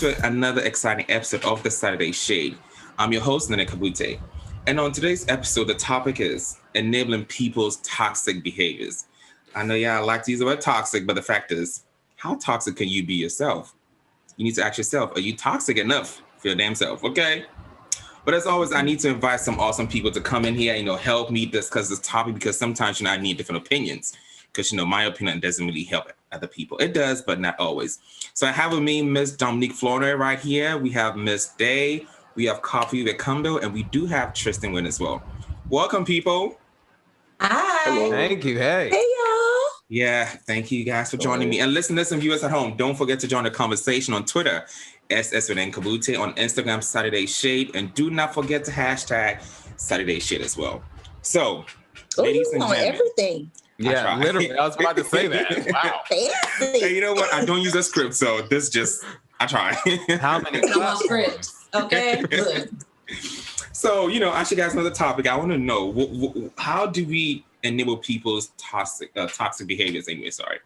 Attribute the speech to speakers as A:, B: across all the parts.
A: to another exciting episode of The Saturday Shade. I'm your host, Nene Kabutey. And on today's episode, the topic is enabling people's toxic behaviors. I know I like to use the word toxic, but the fact is, how toxic can you be yourself? You need to ask yourself, are you toxic enough for your damn self, okay? But as always, I need to invite some awesome people to come in here, help me discuss this topic, because sometimes, I need different opinions. Because, my opinion doesn't really help other people. It does, but not always. So I have with me Miss Dominique Florida right here. We have Miss Day. We have Coffee with Campbell. And we do have Tristan Wayne as well. Welcome, people.
B: Hi.
C: Hello.
D: Thank you. Hey.
B: Hey, y'all.
A: Yeah, thank you guys for joining me. And listen, viewers at home, don't forget to join the conversation on Twitter, SS Kabutey, on Instagram, Saturday Shade. And do not forget to hashtag Saturday Shade as well. So, ladies and gentlemen.
B: Everything.
D: Yeah, literally. I was about to say that. Wow.
A: Hey, you know what? I don't use a script, so this just, I try.
D: How many
B: scripts? Okay, good.
A: So, as you guys know the topic, I want to know, how do we enable people's toxic behaviors anyway? Sorry.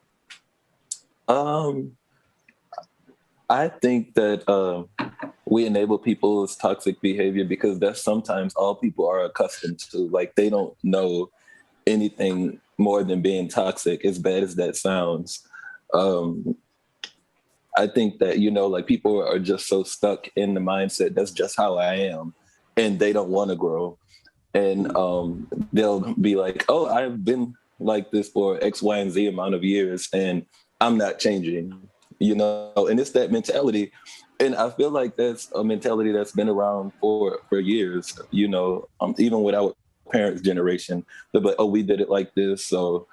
C: I think that we enable people's toxic behavior because that's sometimes all people are accustomed to. Like, they don't know anything more than being toxic, as bad as that sounds. I think that, like, people are just so stuck in the mindset, that's just how I am, and they don't want to grow. And they'll be like, oh, I've been like this for X, Y, and Z amount of years, and I'm not changing, and it's that mentality. And I feel like that's a mentality that's been around for years, even with our parents' generation. They're like, oh, we did it like this. So,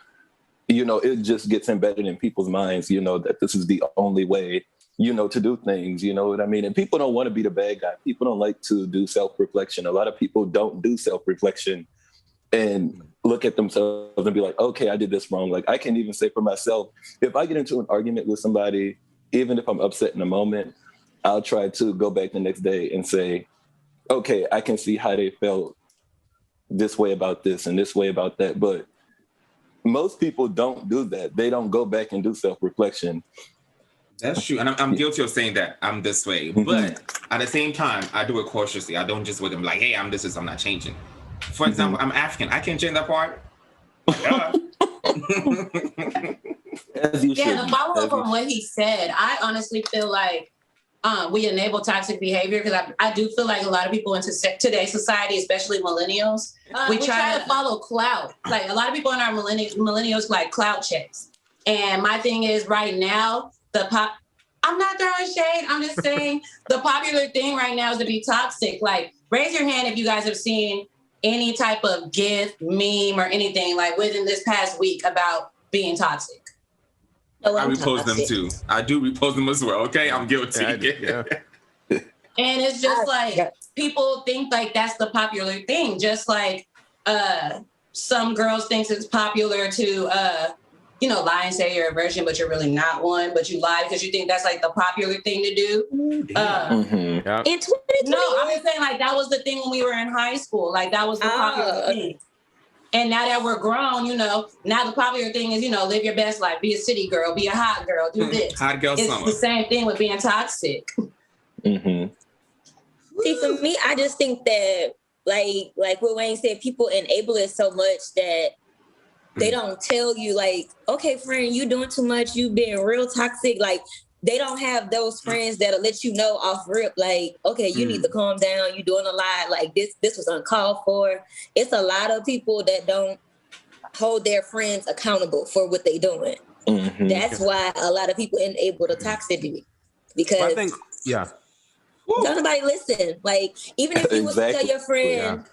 C: it just gets embedded in people's minds, that this is the only way, to do things, you know what I mean? And people don't want to be the bad guy. People don't like to do self-reflection. A lot of people don't do self-reflection and look at themselves and be like, okay, I did this wrong. Like, I can even say for myself, if I get into an argument with somebody, even if I'm upset in a moment, I'll try to go back the next day and say, okay, I can see how they felt this way about this and this way about that. But most people don't do that. They don't go back and do self-reflection.
A: That's true. And I'm guilty of saying that I'm this way. Mm-hmm. But at the same time, I do it cautiously. I don't just with them like, hey, I'm this, I'm not changing. For example, I'm African. I can't change that part.
B: As you should. To follow up on what he said, I honestly feel like we enable toxic behavior because I do feel like a lot of people in today's society, especially millennials, we try to follow clout. Like, a lot of people in our millennials like clout checks. And my thing is, right now, I'm not throwing shade. I'm just saying the popular thing right now is to be toxic. Like, raise your hand if you guys have seen any type of GIF, meme, or anything like within this past week about being toxic.
A: I repost them too. I do repost them as well. Okay, I'm guilty.
D: Yeah.
B: And it's just like people think like that's the popular thing. Just like some girls think it's popular to lie and say you're a virgin, but you're really not one. But you lie because you think that's like the popular thing to do.
D: In
B: 2020, no, I'm just saying like that was the thing when we were in high school. Like that was the popular thing. And now that we're grown, now the popular thing is, live your best life, be a city girl, be a hot girl, do this.
A: Hot girl
B: it's
A: summer.
B: The same thing with being toxic.
C: Mm-hmm.
E: See, for me, I just think that, like what Wayne said, people enable it so much that they don't tell you, like, okay, friend, you doing too much, you being real toxic. Like, they don't have those friends that'll let you know off rip, like, okay, you need to calm down. You doing a lot. Like, this was uncalled for. It's a lot of people that don't hold their friends accountable for what they doing.
C: Mm-hmm.
E: That's why a lot of people enable the toxicity because
D: I think,
E: don't nobody listen. Like, even if you was to tell your friend,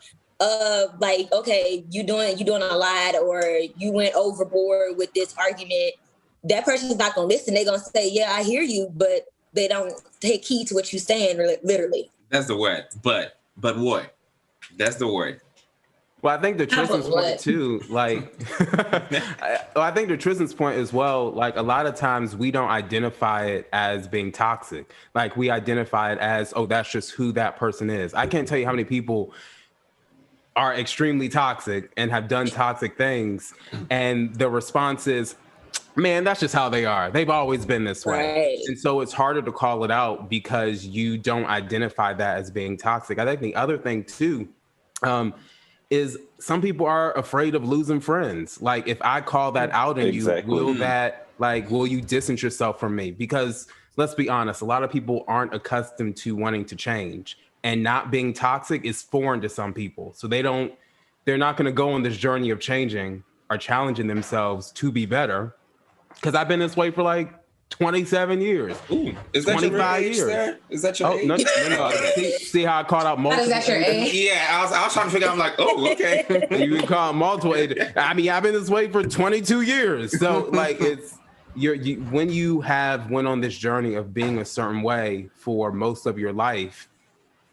E: like, okay, you doing a lot, or you went overboard with this argument, that person's not going to listen. They're going to say, yeah, I hear you, but they don't take heed to what you're saying, literally.
A: That's the word. But what? That's the word.
D: Well, I think the Tristan's point too, like, I think the Tristan's point as well, like, a lot of times we don't identify it as being toxic. Like, we identify it as, oh, that's just who that person is. I can't tell you how many people are extremely toxic and have done toxic things. And the response is, man, that's just how they are. They've always been this way.
E: Right.
D: And so it's harder to call it out because you don't identify that as being toxic. I think the other thing too, is some people are afraid of losing friends. Like if I call that out in you, will you distance yourself from me? Because let's be honest, a lot of people aren't accustomed to wanting to change, and not being toxic is foreign to some people. So they're not going to go on this journey of changing or challenging themselves to be better. Because I've been this way for like 27 years.
A: Ooh, is that 25 your age, years. Sir? Is that your age?
D: No. See how I called out multiple?
B: Is that your age?
A: Yeah, I was trying to figure out. I'm like, oh, okay.
D: You can call multiple ages. I mean, I've been this way for 22 years. So like it's when you have went on this journey of being a certain way for most of your life,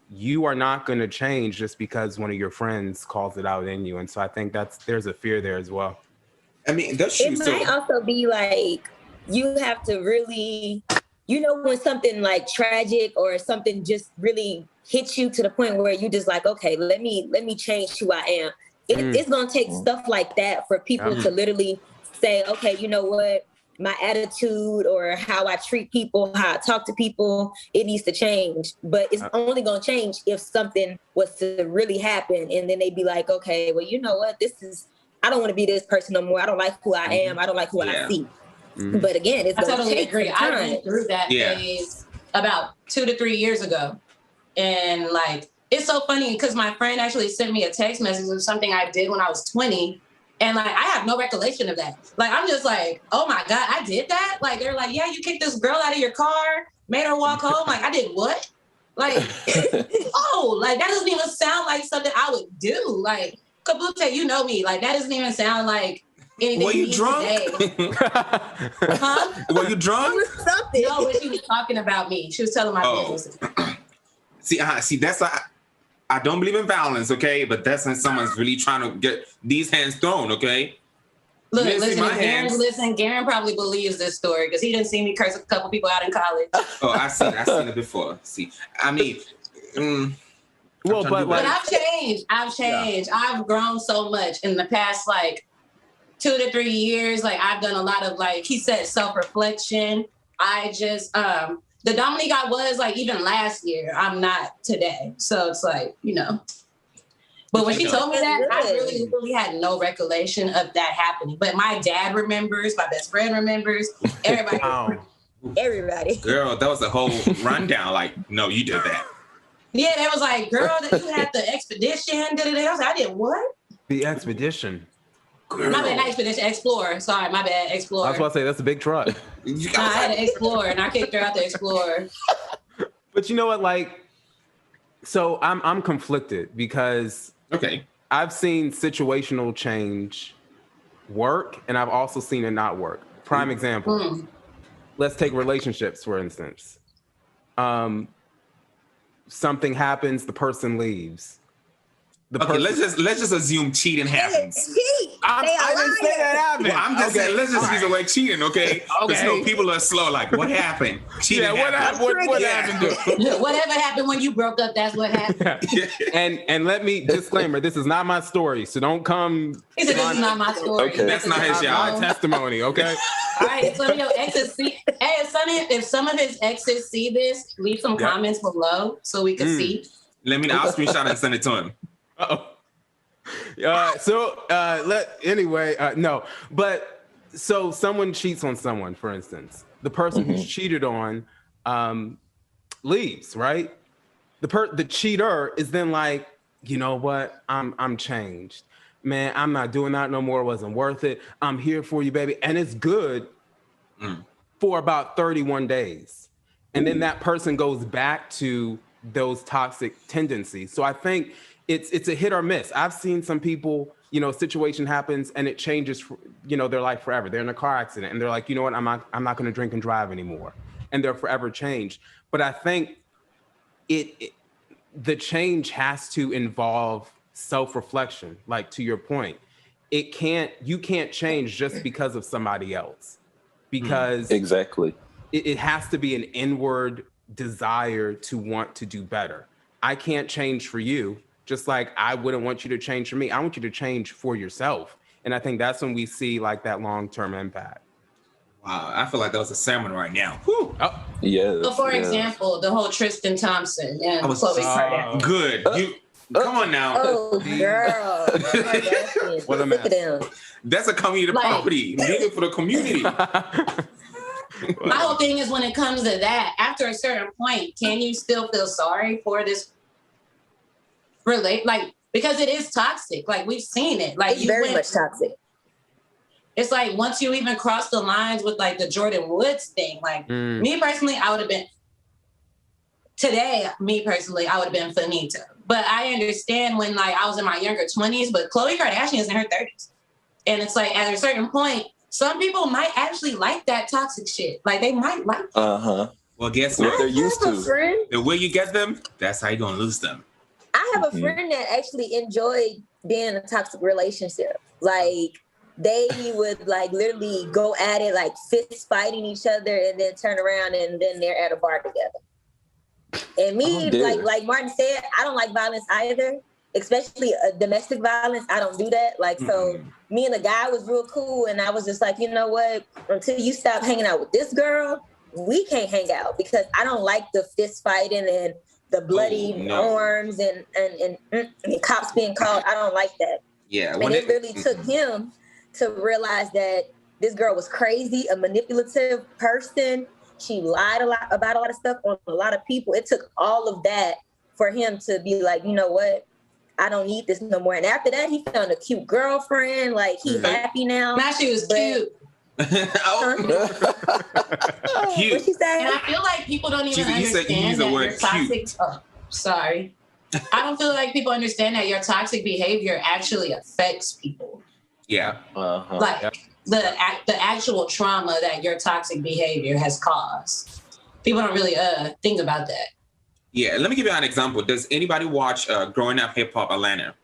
D: you are not going to change just because one of your friends calls it out in you. And so I think there's a fear there as well.
A: I mean, that's true.
E: It might also be like you have to really, when something like tragic or something just really hits you to the point where you just like, okay, let me change who I am. It's gonna take stuff like that for people to literally say, okay, you know what, my attitude or how I treat people, how I talk to people, it needs to change. But it's only gonna change if something was to really happen, and then they'd be like, okay, well, you know what, I don't want to be this person no more. I don't like who I am. I don't like who I see. But again, I totally agree. I went through that phase about 2 to 3 years ago. And like, it's so funny because my friend actually sent me a text message of something I did when I was 20. And like, I have no recollection of that. Like, I'm just like, oh my God, I did that? Like, they're like, yeah, you kicked this girl out of your car, made her walk home. Like, I did what? Like, like, that doesn't even sound like something I would do. Like, Kabutey, you know me. Like, that doesn't even sound like anything.
A: Were you drunk?
B: Huh?
A: Were you drunk?
E: Something.
B: No, but she was talking about me. She was telling my business.
A: See, that's I don't believe in violence, okay? But that's when someone's really trying to get these hands thrown, okay?
B: Look, listen, Garen probably believes this story because he didn't see me curse a couple people out in college.
A: Oh, I've seen it before. See, I mean...
D: Well, but
B: I've changed. Yeah. I've grown so much in the past, like 2 to 3 years. Like I've done a lot of, like he said, self-reflection. I just, the Dominique I was like even last year, I'm not today. So it's like, But when she told me that, I really had no recollection of that happening. But my dad remembers, my best friend remembers, everybody.
E: Everybody.
A: Girl, that was a whole rundown. Like, no, you did that.
B: Yeah, they was like, girl, that you had the expedition. I was like, I did what?
D: The expedition.
B: Girl. My bad, not expedition, Explorer. Sorry, my bad, Explorer.
D: I was about to say, that's a big truck.
B: I had an Explorer, and I kicked her out the Explorer.
D: But you know what, like, so I'm conflicted because I've seen situational change work, and I've also seen it not work. Prime example. Let's take relationships, for instance. Something happens, the person leaves.
A: Let's just assume cheating happens.
D: I didn't say that happened.
A: Well, I'm just saying, let's just use the word cheating, okay? Because people are slow. Like, what happened? Cheating happened.
D: What happened?
B: Whatever happened when you broke up, that's what happened.
D: And let me disclaimer: this is not my story, so don't come.
B: He said, "This is not my story."
A: Okay. That's not his y'all
D: testimony. Okay.
B: All right. If some of your exes see, if some of his exes see this, leave some comments below so we can see.
A: I'll screenshot and send it to him.
D: So someone cheats on someone, for instance. The person who's cheated on leaves, right? The cheater is then like, you know what? I'm changed. Man, I'm not doing that no more. It wasn't worth it. I'm here for you, baby. And it's good for about 31 days. And then that person goes back to those toxic tendencies. So I think it's a hit or miss. I've seen some people, a situation happens and it changes, their life forever. They're in a car accident and they're like, you know what, I'm not going to drink and drive anymore. And they're forever changed. But I think the change has to involve self-reflection. Like, to your point, you can't change just because of somebody else, because
C: exactly
D: it has to be an inward desire to want to do better. I can't change for you, just like I wouldn't want you to change for me. I want you to change for yourself. And I think that's when we see like that long-term impact.
A: Wow, I feel like that was a sermon right now. Whew.
D: Oh,
C: Yes.
B: So, for example, the whole Tristan Thompson and Chloe Kardashian.
A: Good. You come on now.
E: Oh, girl.
D: What a
E: Look
D: mess.
E: at them.
A: That's a community property. Leave it for the community.
B: My whole thing is when it comes to that, after a certain point, can you still feel sorry for this because it is toxic. Like, we've seen it. Like,
E: It's very much toxic.
B: It's like once you even cross the lines with like the Jordan Woods thing, like me personally, I would have been finito. But I understand when like I was in my younger 20s, but Khloe Kardashian is in her 30s. And it's like at a certain point, some people might actually like that toxic shit. Like they might like it.
C: Uh-huh.
A: Well, guess
C: What
A: what?
C: they're used to.
A: The way you get them, that's how you're going to lose them.
E: I have a friend that actually enjoyed being in a toxic relationship. Like, they would like literally go at it, like fist fighting each other, and then turn around and then they're at a bar together. And me, like Martin said, I don't like violence either, especially domestic violence. I don't do that. Like, so me and the guy was real cool, and I was just like, you know what? Until you stop hanging out with this girl, we can't hang out because I don't like the fist fighting and the bloody arms and cops being called. I don't like that.
A: Yeah.
E: And it really took him to realize that this girl was crazy, a manipulative person. She lied about a lot of stuff on a lot of people. It took all of that for him to be like, you know what? I don't need this no more. And after that, he found a cute girlfriend. Like, he's happy now.
B: Now she was cute.
A: Cute.
E: What she say?
B: And I feel like people don't even understand that your toxic... Oh, sorry. I don't feel like people understand that your toxic behavior actually affects people.
A: Yeah.
B: Like the actual trauma that your toxic behavior has caused. People don't really think about that.
A: Yeah. Let me give you an example. Does anybody watch Growing Up Hip Hop Atlanta?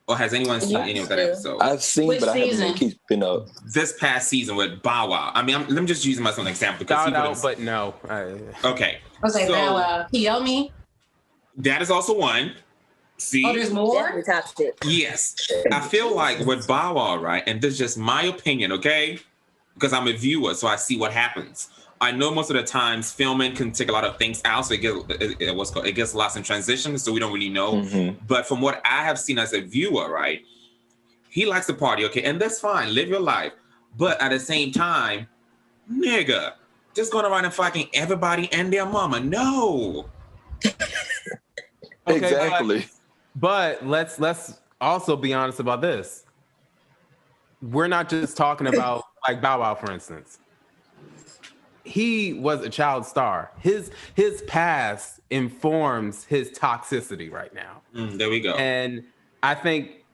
A: Or has anyone seen any of that episode?
C: I've seen,
B: Which
C: but I haven't
B: season?
C: been keeping up.
A: This past season with Bow Wow. I mean, let me just use him as an example.
D: But no.
A: Okay.
B: I was like, Bow Wow. Me?
A: That is also one. See?
B: Oh, there's more?
E: Definitely toxic.
A: Yes. I feel like with Bow Wow, right? And this is just my opinion, okay? Because I'm a viewer, so I see what happens. I know most of the times filming can take a lot of things out, so it gets lost in transition, so we don't really know. But from what I have seen as a viewer, right? He likes to party, okay? And that's fine. Live your life. But at the same time, nigga, just going around and fucking everybody and their mama. No.
D: Okay,
C: Exactly.
D: But let's also be honest about this. We're not just talking about like Bow Wow, for instance. He was a child star. His past informs his toxicity right now.
A: There we go.
D: And I think,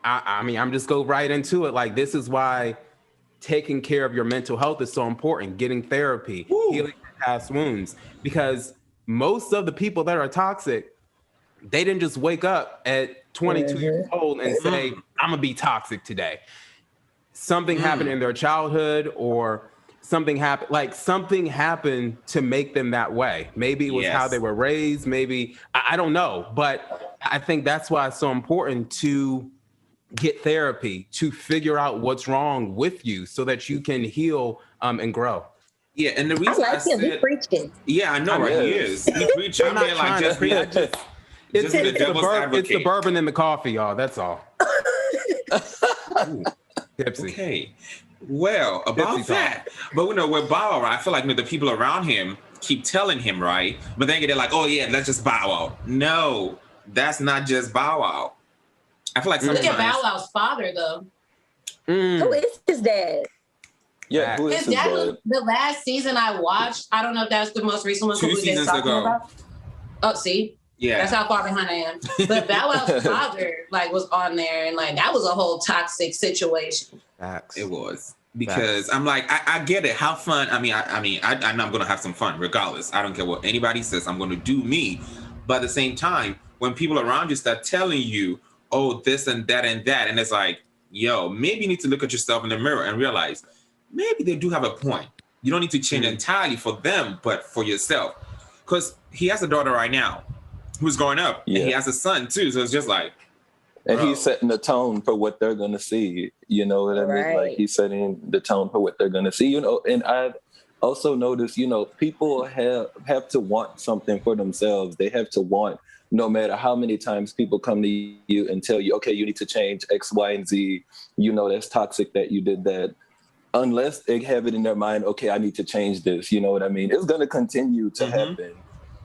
D: I mean, I'm just go right into it. Like, this is why taking care of your mental health is so important. Getting therapy, healing past wounds, because most of the people that are toxic, they didn't just wake up at 22 years old and say, I'm gonna be toxic today. Something happened in their childhood, or something happened to make them that way. Maybe it was how they were raised. Maybe, I don't know. But I think that's why it's so important to get therapy, to figure out what's wrong with you so that you can heal and grow.
A: Yeah, and the reason
E: I like him. He's preaching.
A: Yeah, I know, right? He is. He preaching. I'm there like just be
D: It's the bourbon in the coffee, y'all. That's all. Tipsy.
A: Okay. Well, about that. But with Bow Wow, I feel like the people around him keep telling him, right? But then they're like, oh yeah, that's just Bow Wow. No, that's not just Bow Wow. I feel like sometimes...
B: Look at Bow Wow's father, though.
E: Who is his dad?
C: Yeah, who is
B: His
C: his
B: dad
C: dad?
B: was the last season I watched. I don't know if that's the most recent one.
A: 2 seasons ago.
B: About. Oh, see?
A: Yeah.
B: That's how far behind I am. But Bow Wow's father was on there, and that was a whole toxic situation.
D: Facts.
A: It was. Because I'm like, I get it. Have fun. I know I'm going to have some fun regardless. I don't care what anybody says. I'm going to do me. But at the same time, when people around you start telling you, oh, this and that, and it's like, yo, maybe you need to look at yourself in the mirror and realize maybe they do have a point. You don't need to change entirely for them, but for yourself. Because he has a daughter right now who's growing up. And he has a son too. So it's just like,
C: And he's setting the tone for what they're going to see. You know what I mean? Like he's setting the tone for what they're going to see, you know. And I've also noticed, you know, people have to want something for themselves. They have to want, no matter how many times people come to you and tell you, okay, you need to change X, Y, and Z. You know, that's toxic that you did that. Unless they have it in their mind, okay, I need to change this. You know what I mean? It's going to continue to happen.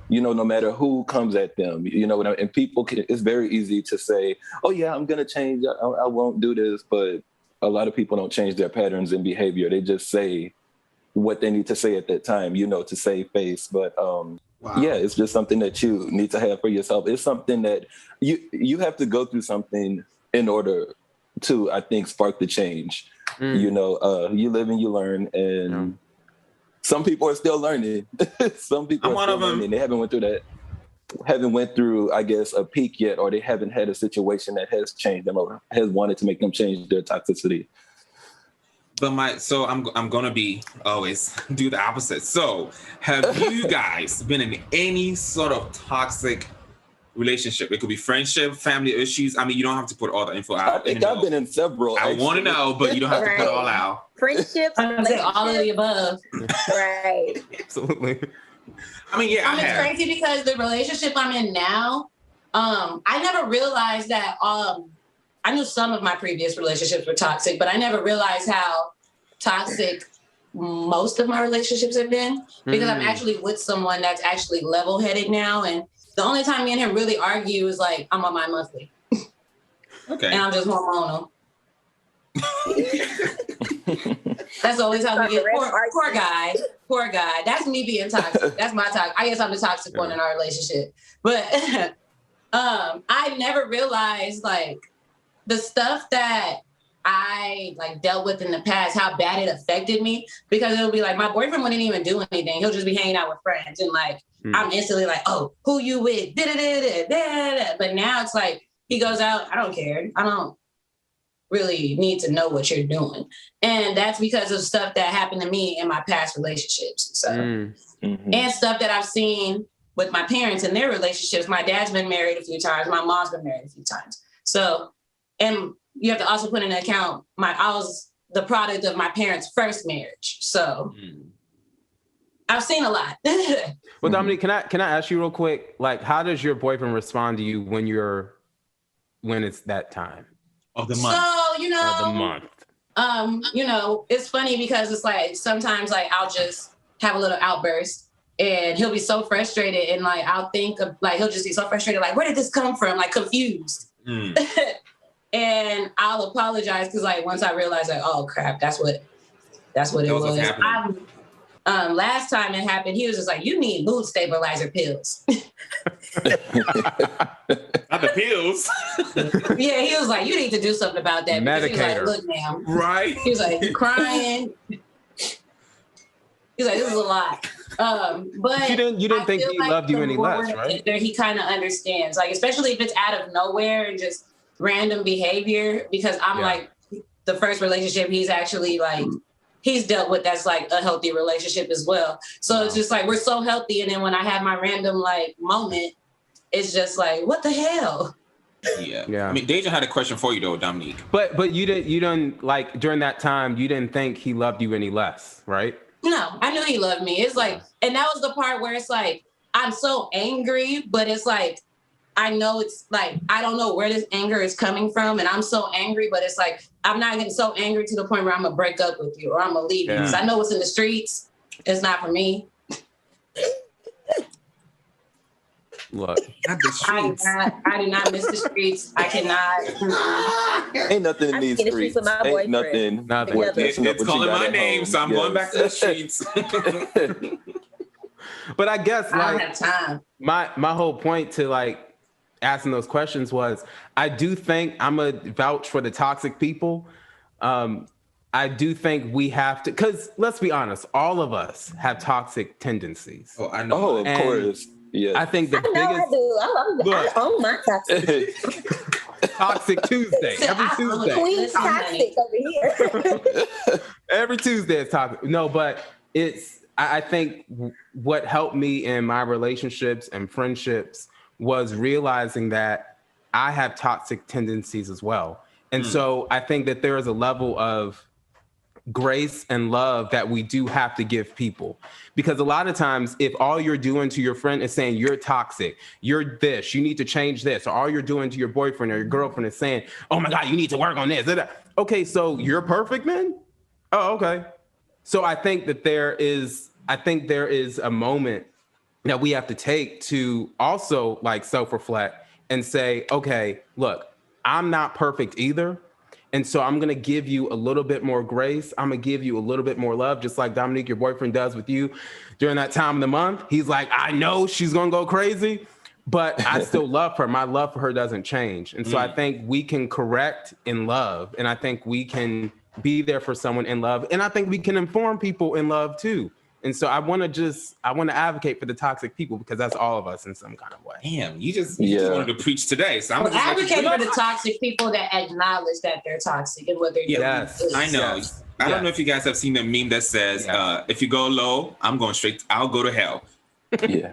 C: You know, no matter who comes at them, you know, and people it's very easy to say, oh yeah, I'm going to change. I won't do this. But a lot of people don't change their patterns and behavior. They just say what they need to say at that time, you know, to save face. But yeah, it's just something that you need to have for yourself. It's something that you have to go through something in order to, I think, spark the change. You know, you live and you learn, and some people are still learning. Some people are still learning. They haven't went through, I guess, a peak yet, or they haven't had a situation that has changed them or has wanted to make them change their toxicity.
A: But so I'm gonna be always do the opposite. So have you guys been in any sort of toxic relationship? It could be friendship, family issues. I mean, you don't have to put all the info out.
C: I think I've been in several.
A: I want to know, but you don't have to put it all out.
E: Friendships,
B: I'm gonna say all of the above.
E: Right.
D: Absolutely.
A: I mean, yeah,
B: it's crazy because the relationship I'm in now, I never realized that. I knew some of my previous relationships were toxic, but I never realized how toxic most of my relationships have been, because I'm actually with someone that's actually level-headed now, and the only time me and him really argue is like I'm on my monthly.
A: Okay.
B: And I'm just hormonal. That's the only time we get poor guy. That's me being toxic. That's my toxic. I guess I'm the toxic one in our relationship. But I never realized like the stuff that I like dealt with in the past, how bad it affected me, because it'll be like my boyfriend wouldn't even do anything. He'll just be hanging out with friends, and like I'm instantly like, oh, who you with? But now it's like he goes out, I don't care. I don't really need to know what you're doing. And that's because of stuff that happened to me in my past relationships. So and stuff that I've seen with my parents in their relationships. My dad's been married a few times, my mom's been married a few times. So, and you have to also put into account I was the product of my parents' first marriage. So I've seen a lot.
D: Well, Dominique, can I ask you real quick? Like, how does your boyfriend respond to you when it's that time
A: of the month?
B: So, you know,
D: of the month.
B: You know, it's funny because it's like sometimes like I'll just have a little outburst and he'll be so frustrated, and like I'll think of like he'll just be so frustrated, like, where did this come from? Like confused. And I'll apologize because like once I realize like, oh crap, that's what it was. Last time it happened, he was just like, you need mood stabilizer pills.
A: Not the pills.
B: Yeah, he was like, you need to do something about that.
D: Medicator.
B: He was like, look, ma'am.
A: Right.
B: He was like, you crying. He's like, this is a lot. But
D: you didn't think he loved you any less, right?
B: He kind of understands, like, especially if it's out of nowhere and just random behavior, because I'm like the first relationship he's actually like, he's dealt with that's like a healthy relationship as well. So it's just like, we're so healthy. And then when I have my random like moment, it's just like, what the hell?
A: Yeah. I mean, Dejon had a question for you though, Dominique.
D: But you didn't like during that time, you didn't think he loved you any less, right?
B: No, I knew he loved me. It's like, and that was the part where it's like, I'm so angry, but it's like, I know it's like, I don't know where this anger is coming from. And I'm so angry, but it's like, I'm not getting so angry to the point where I'm going to break up with you or I'm going to leave you. Because I know what's in the streets. It's not for me.
D: Look,
B: I do not miss the streets. I cannot.
C: Ain't nothing in these streets. Ain't nothing.
A: It's calling my name, so I'm going back to the streets.
D: But I guess
B: I don't have time.
D: My whole point to like asking those questions was, I do think I'm a vouch for the toxic people. I do think we have to, because let's be honest, all of us have toxic tendencies.
A: Oh, I know.
C: Oh, of course. Yeah.
D: I think the biggest.
E: I own my toxic.
D: Toxic Tuesday. Every Tuesday.
E: Queen's toxic over here.
D: Every Tuesday is toxic. No, but I think what helped me in my relationships and friendships was realizing that I have toxic tendencies as well. And so I think that there is a level of grace and love that we do have to give people, because a lot of times if all you're doing to your friend is saying you're toxic, you're this, you need to change this, or all you're doing to your boyfriend or your girlfriend is saying, oh my God, you need to work on this. Okay, so you're perfect then? Oh, okay. So I think there is a moment that we have to take to also like self-reflect and say, okay, look, I'm not perfect either. And so I'm going to give you a little bit more grace. I'm going to give you a little bit more love, just like Dominique, your boyfriend, does with you during that time of the month. He's like, I know she's going to go crazy, but I still love her. My love for her doesn't change. And so I think we can correct in love. And I think we can be there for someone in love. And I think we can inform people in love too. And so I want to advocate for the toxic people, because that's all of us in some kind of way.
A: Damn, you just wanted to preach today. So I'm just
B: advocate for the toxic people that acknowledge that they're toxic and what they're doing.
A: Yes, I know. Yes. I don't know if you guys have seen the meme that says, if you go low, I'm going straight. I'll go to hell.
C: Yeah.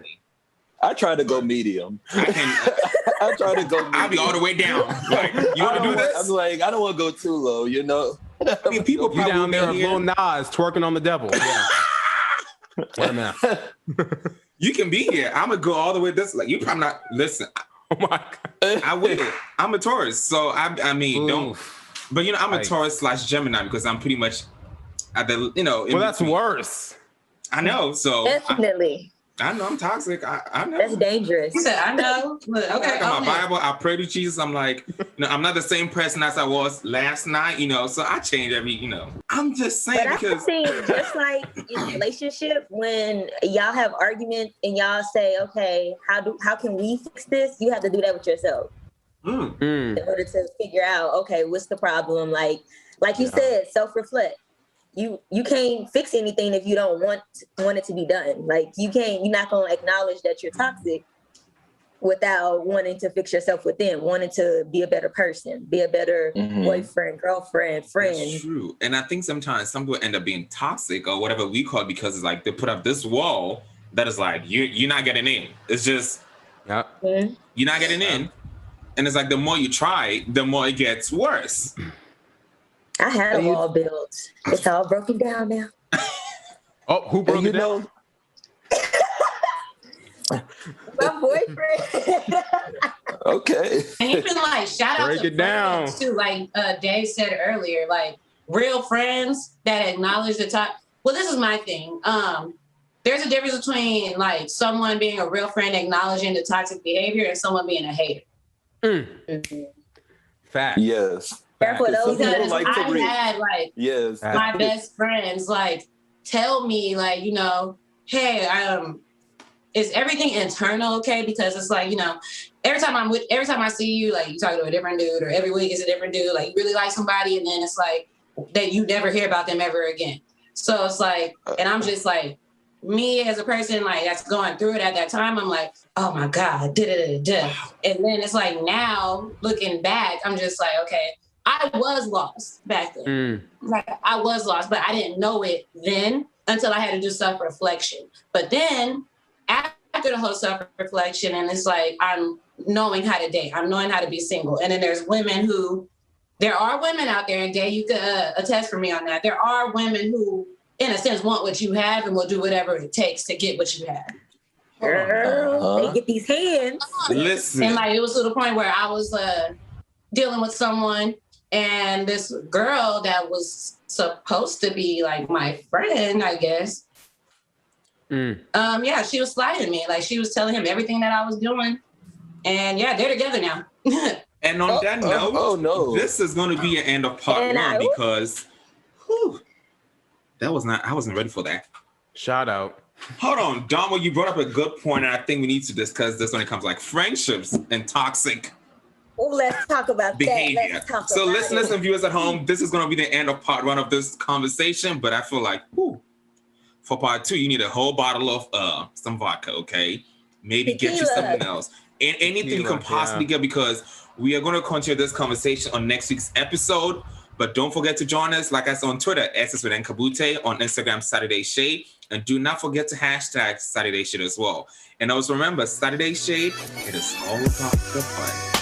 C: I try to go medium. I try to go medium.
A: I'll be all the way down. Like, you want to do this?
C: I'm like, I don't want to go too low, you know?
A: I mean, people
D: you down there with Lil Nas twerking on the devil. Yeah. What a mess.
A: You can be here. I'm gonna go all the way this. Like, you probably not listen.
D: Oh my God.
A: I will. I'm a Taurus, so I mean, don't. But you know, I'm a Taurus / Gemini because I'm pretty much at the
D: Well, that's worse.
A: I know. So
E: definitely.
A: I know I'm toxic. I know.
E: That's dangerous.
B: He said, I know. Okay.
A: I got my Bible. I pray to Jesus. I'm like, I'm not the same person as I was last night, so I change every, I'm just saying
E: but
A: because.
E: I think just like in a relationship, when y'all have arguments and y'all say, okay, how can we fix this? You have to do that with yourself. In order to figure out, okay, what's the problem? Like you said, self-reflect. You can't fix anything if you don't want it to be done. Like you're not gonna acknowledge that you're toxic without wanting to fix yourself within, wanting to be a better person, be a better boyfriend, girlfriend, friend.
A: That's true. And I think sometimes some people end up being toxic or whatever we call it because it's like they put up this wall that is like you're not getting in. It's just you're not getting in. And it's like the more you try, the more it gets worse.
E: I had a wall built. It's all broken down now.
D: Oh, who broke it down?
E: My boyfriend.
C: Okay.
B: And even like shout out
D: break
B: to
D: it down
B: too. Like Dave said earlier, like real friends that acknowledge the top. Well, this is my thing. There's a difference between like someone being a real friend acknowledging the toxic behavior and someone being a hater.
D: Fact.
C: Yes.
E: Careful those
B: because like I had like my best friends like tell me like, hey, is everything internal okay? Because it's like, every time I see you, like you talking to a different dude, or every week is a different dude, like you really like somebody, and then it's like that you never hear about them ever again. So it's like, and I'm just like, me as a person like that's going through it at that time, I'm like, oh my God, da-da-da-da. And then it's like now looking back, I'm just like, okay, I was lost back then. Like I was lost, but I didn't know it then until I had to do self-reflection. But then after the whole self-reflection, and it's like, I'm knowing how to date. I'm knowing how to be single. And then there are women out there, and Dave, you could attest for me on that. There are women who, in a sense, want what you have and will do whatever it takes to get what you have.
E: Girl, they get these hands.
A: Listen.
B: And like, it was to the point where I was dealing with someone, and this girl that was supposed to be like my friend, I guess. She was sliding me. Like she was telling him everything that I was doing. And they're together now.
A: And on that note, this is going to be an end of part one because I wasn't ready for that.
D: Shout out.
A: Hold on, Domo, you brought up a good point, and I think we need to discuss this when it comes to like friendships and toxic
E: let's talk about
A: behavior. So listeners and viewers at home, this is going to be the end of part one of this conversation, but I feel like, for part two, you need a whole bottle of some vodka, okay? Maybe get you something else. And anything you can possibly get, because we are going to continue this conversation on next week's episode. But don't forget to join us, like I said, on Twitter, @Kabutey, on Instagram, Saturday Shade. And do not forget to hashtag Saturday Shade as well. And always remember, Saturday Shade, it is all about the fun.